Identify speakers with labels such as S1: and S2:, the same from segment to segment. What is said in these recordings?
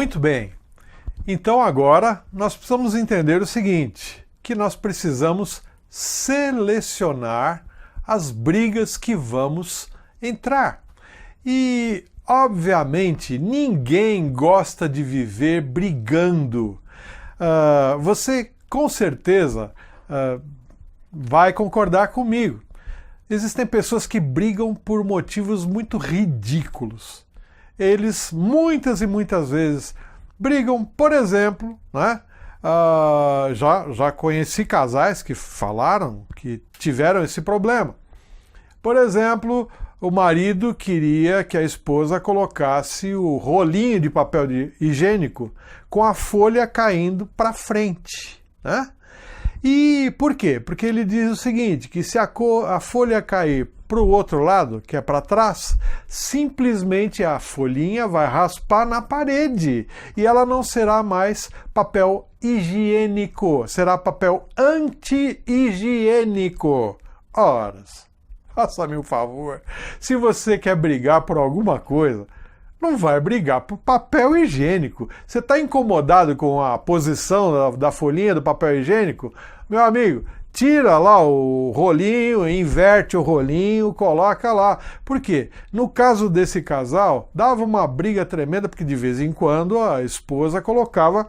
S1: Muito bem. Então agora nós precisamos entender o seguinte, que nós precisamos selecionar as brigas que vamos entrar. E, obviamente, ninguém gosta de viver brigando. Você, com certeza, vai concordar comigo. Existem pessoas que brigam por motivos muito ridículos. Eles, muitas e muitas vezes, brigam, por exemplo, né? Já conheci casais que falaram que tiveram esse problema. Por exemplo, o marido queria que a esposa colocasse o rolinho de papel higiênico com a folha caindo para frente, né? E por quê? Porque ele diz o seguinte, que se a folha cair para o outro lado, que é para trás, simplesmente a folhinha vai raspar na parede e ela não será mais papel higiênico, será papel anti-higiênico. Ora, faça-me um favor, se você quer brigar por alguma coisa, não vai brigar por papel higiênico. Você está incomodado com a posição da folhinha do papel higiênico? Meu amigo, tira lá o rolinho, inverte o rolinho, coloca lá. Por quê? No caso desse casal, dava uma briga tremenda, porque de vez em quando a esposa colocava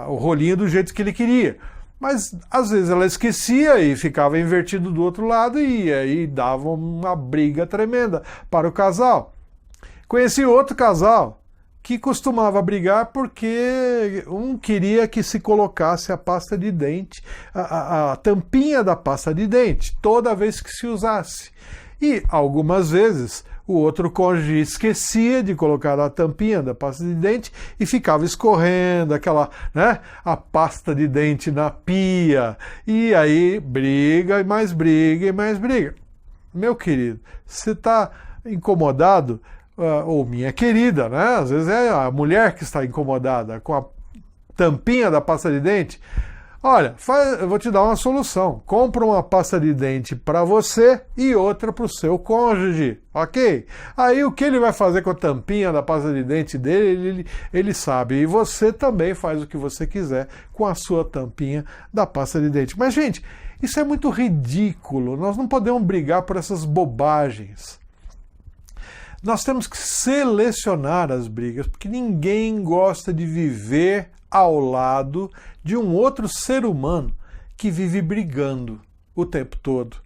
S1: o rolinho do jeito que ele queria. Mas às vezes ela esquecia e ficava invertido do outro lado e aí dava uma briga tremenda para o casal. Conheci outro casal que costumava brigar porque um queria que se colocasse a pasta de dente, a tampinha da pasta de dente, toda vez que se usasse. E algumas vezes o outro cônjuge esquecia de colocar a tampinha da pasta de dente e ficava escorrendo aquela, né, a pasta de dente na pia. E aí briga e mais briga e mais briga. Meu querido, você está incomodado? Ou minha querida, né? Às vezes é a mulher que está incomodada com a tampinha da pasta de dente. Olha, eu vou te dar uma solução. Compra uma pasta de dente para você e outra para o seu cônjuge, ok? Aí o que ele vai fazer com a tampinha da pasta de dente dele, ele sabe. E você também faz o que você quiser com a sua tampinha da pasta de dente. Mas, gente, isso é muito ridículo. Nós não podemos brigar por essas bobagens. Nós temos que selecionar as brigas, porque ninguém gosta de viver ao lado de um outro ser humano que vive brigando o tempo todo.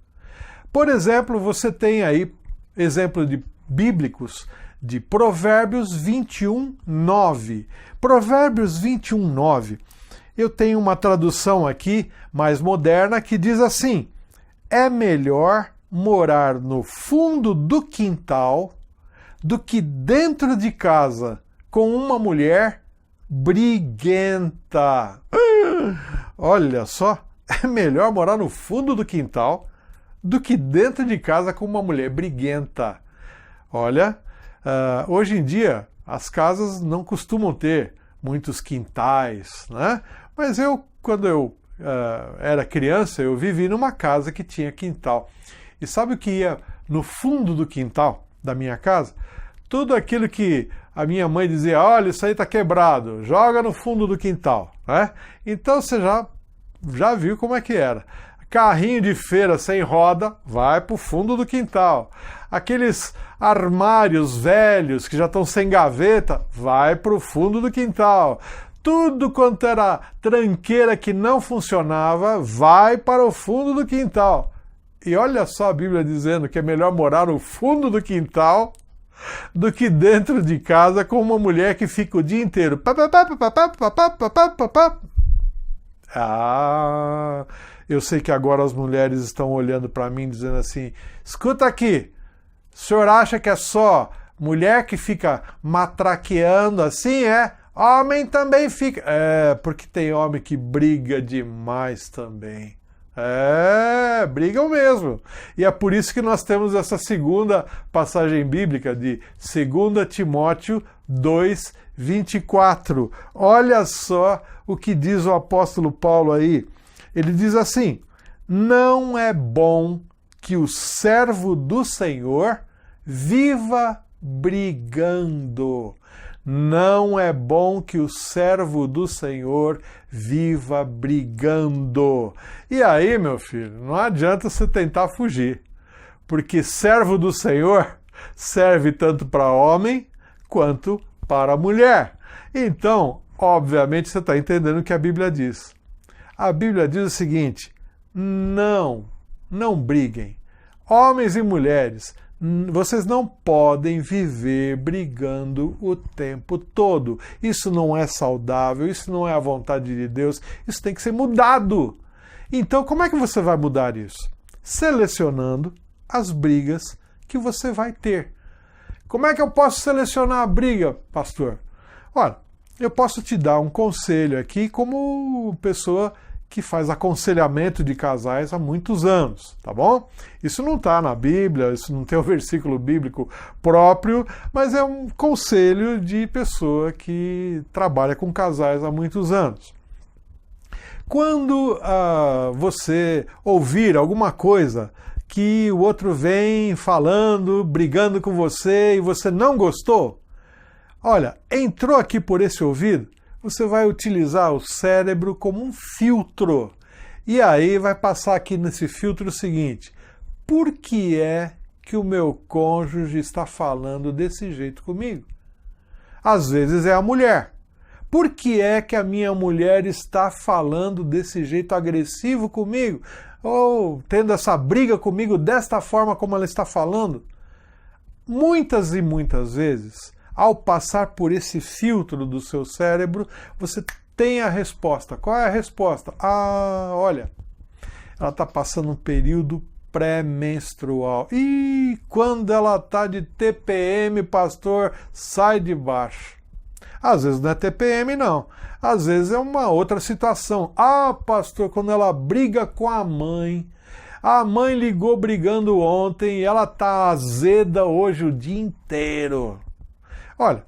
S1: Por exemplo, você tem aí exemplos bíblicos de Provérbios 21:9. Provérbios 21:9. Eu tenho uma tradução aqui mais moderna que diz assim: é melhor morar no fundo do quintal do que dentro de casa com uma mulher briguenta. Olha só, é melhor morar no fundo do quintal do que dentro de casa com uma mulher briguenta. Olha, hoje em dia as casas não costumam ter muitos quintais, né? Mas quando eu era criança, eu vivi numa casa que tinha quintal. E sabe o que ia no fundo do quintal da minha casa? Tudo aquilo que a minha mãe dizia, olha, isso aí está quebrado, joga no fundo do quintal, né? Então você já viu como é que era. Carrinho de feira sem roda, vai para o fundo do quintal. Aqueles armários velhos que já estão sem gaveta, vai para o fundo do quintal. Tudo quanto era tranqueira que não funcionava, vai para o fundo do quintal. E olha só a Bíblia dizendo que é melhor morar no fundo do quintal do que dentro de casa com uma mulher que fica o dia inteiro. Eu sei que agora as mulheres estão olhando para mim dizendo assim, escuta aqui, o senhor acha que é só mulher que fica matraqueando assim, é? Homem também fica. É, porque tem homem que briga demais também. Brigam mesmo. E é por isso que nós temos essa segunda passagem bíblica de 2 Timóteo 2:24. Olha só o que diz o apóstolo Paulo aí. Ele diz assim: não é bom que o servo do Senhor viva brigando. Não é bom que o servo do Senhor viva brigando. E aí, meu filho, não adianta você tentar fugir, porque servo do Senhor serve tanto para homem quanto para mulher. Então, obviamente, você está entendendo o que a Bíblia diz. A Bíblia diz o seguinte: não briguem. Homens e mulheres, vocês não podem viver brigando o tempo todo. Isso não é saudável, isso não é a vontade de Deus, isso tem que ser mudado. Então, como é que você vai mudar isso? Selecionando as brigas que você vai ter. Como é que eu posso selecionar a briga, pastor? Olha, eu posso te dar um conselho aqui como pessoa que faz aconselhamento de casais há muitos anos, tá bom? Isso não está na Bíblia, isso não tem um versículo bíblico próprio, mas é um conselho de pessoa que trabalha com casais há muitos anos. Quando você ouvir alguma coisa que o outro vem falando, brigando com você e você não gostou, olha, entrou aqui por esse ouvido, você vai utilizar o cérebro como um filtro. E aí vai passar aqui nesse filtro o seguinte: por que é que o meu cônjuge está falando desse jeito comigo? Às vezes é a mulher. Por que é que a minha mulher está falando desse jeito agressivo comigo? Ou tendo essa briga comigo desta forma como ela está falando? Muitas e muitas vezes, ao passar por esse filtro do seu cérebro, você tem a resposta. Qual é a resposta? Olha, ela está passando um período pré-menstrual. E quando ela está de TPM, pastor, sai de baixo. Às vezes não é TPM, não. Às vezes é uma outra situação. Pastor, quando ela briga com a mãe ligou brigando ontem e ela está azeda hoje o dia inteiro. Olha,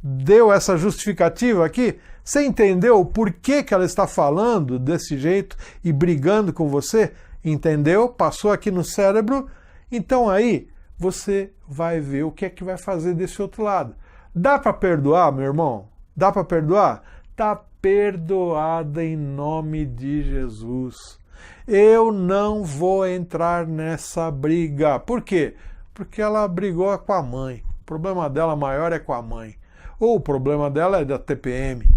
S1: deu essa justificativa aqui? Você entendeu o porquê que ela está falando desse jeito e brigando com você? Entendeu? Passou aqui no cérebro? Então aí você vai ver o que é que vai fazer desse outro lado. Dá para perdoar, meu irmão? Dá para perdoar? Tá perdoada em nome de Jesus. Eu não vou entrar nessa briga. Por quê? Porque ela brigou com a mãe. O problema dela maior é com a mãe. Ou o problema dela é da TPM.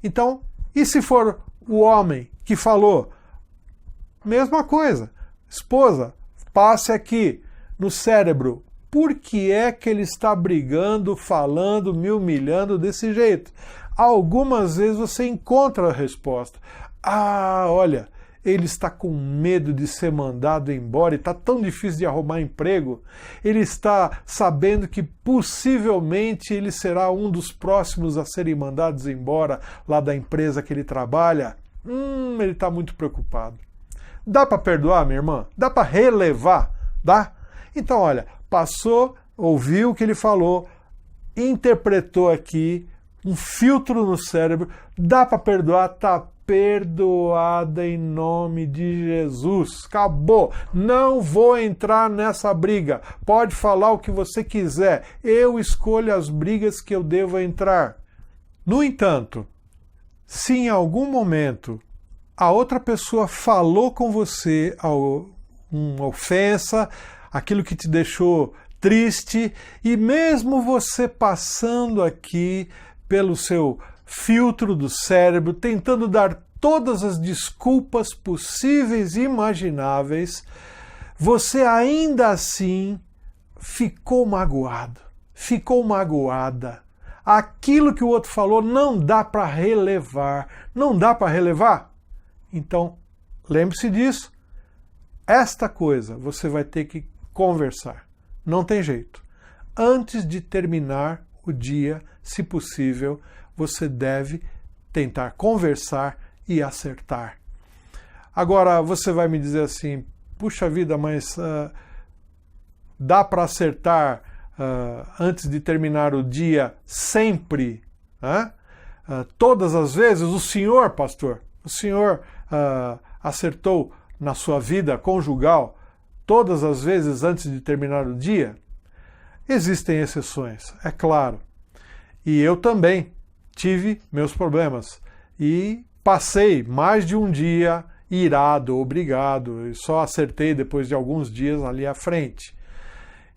S1: Então, e se for o homem que falou? Mesma coisa. Esposa, passe aqui no cérebro. Por que é que ele está brigando, falando, me humilhando desse jeito? Algumas vezes você encontra a resposta. Olha, ele está com medo de ser mandado embora e está tão difícil de arrumar emprego. Ele está sabendo que possivelmente ele será um dos próximos a serem mandados embora lá da empresa que ele trabalha. Ele está muito preocupado. Dá para perdoar, minha irmã? Dá para relevar? Dá? Então, olha, passou, ouviu o que ele falou, interpretou aqui, um filtro no cérebro, dá para perdoar, tá perdoada em nome de Jesus. Acabou. Não vou entrar nessa briga. Pode falar o que você quiser. Eu escolho as brigas que eu devo entrar. No entanto, se em algum momento a outra pessoa falou com você uma ofensa, aquilo que te deixou triste, e mesmo você passando aqui pelo seu filtro do cérebro, tentando dar todas as desculpas possíveis e imagináveis, você ainda assim ficou magoado, ficou magoada. Aquilo que o outro falou não dá para relevar. Não dá para relevar? Então, lembre-se disso. Esta coisa você vai ter que conversar. Não tem jeito. Antes de terminar o dia, se possível, você deve tentar conversar e acertar. Agora, você vai me dizer assim, puxa vida, mas dá para acertar antes de terminar o dia sempre? Todas as vezes? O senhor, pastor, o senhor acertou na sua vida conjugal todas as vezes antes de terminar o dia? Existem exceções, é claro. E eu também tive meus problemas. E passei mais de um dia irado ou brigado, e só acertei depois de alguns dias ali à frente.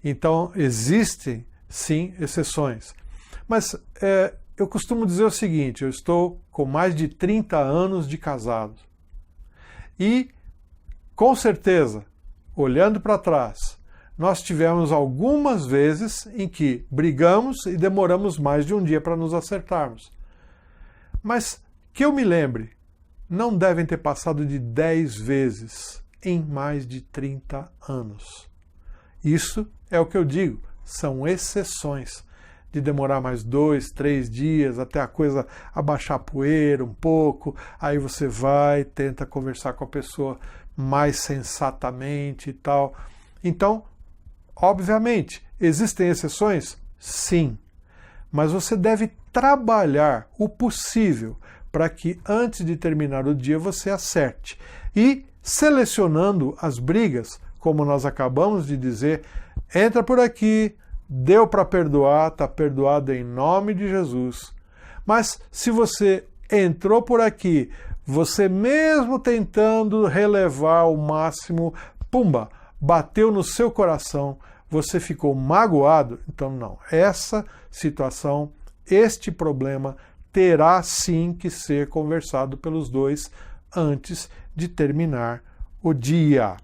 S1: Então, existem, sim, exceções. Mas eu costumo dizer o seguinte, eu estou com mais de 30 anos de casado. E, com certeza, olhando para trás, nós tivemos algumas vezes em que brigamos e demoramos mais de um dia para nos acertarmos. Mas, que eu me lembre, não devem ter passado de 10 vezes em mais de 30 anos. Isso é o que eu digo, são exceções. De demorar mais 2, 3 dias até a coisa abaixar a poeira um pouco, aí você vai, tenta conversar com a pessoa mais sensatamente e tal. Então, obviamente, existem exceções? Sim. Mas você deve trabalhar o possível para que antes de terminar o dia você acerte. E selecionando as brigas, como nós acabamos de dizer, entra por aqui, deu para perdoar, está perdoado em nome de Jesus. Mas se você entrou por aqui, você mesmo tentando relevar o máximo, pumba, bateu no seu coração, você ficou magoado, então não. Essa situação, este problema, terá sim que ser conversado pelos dois antes de terminar o dia.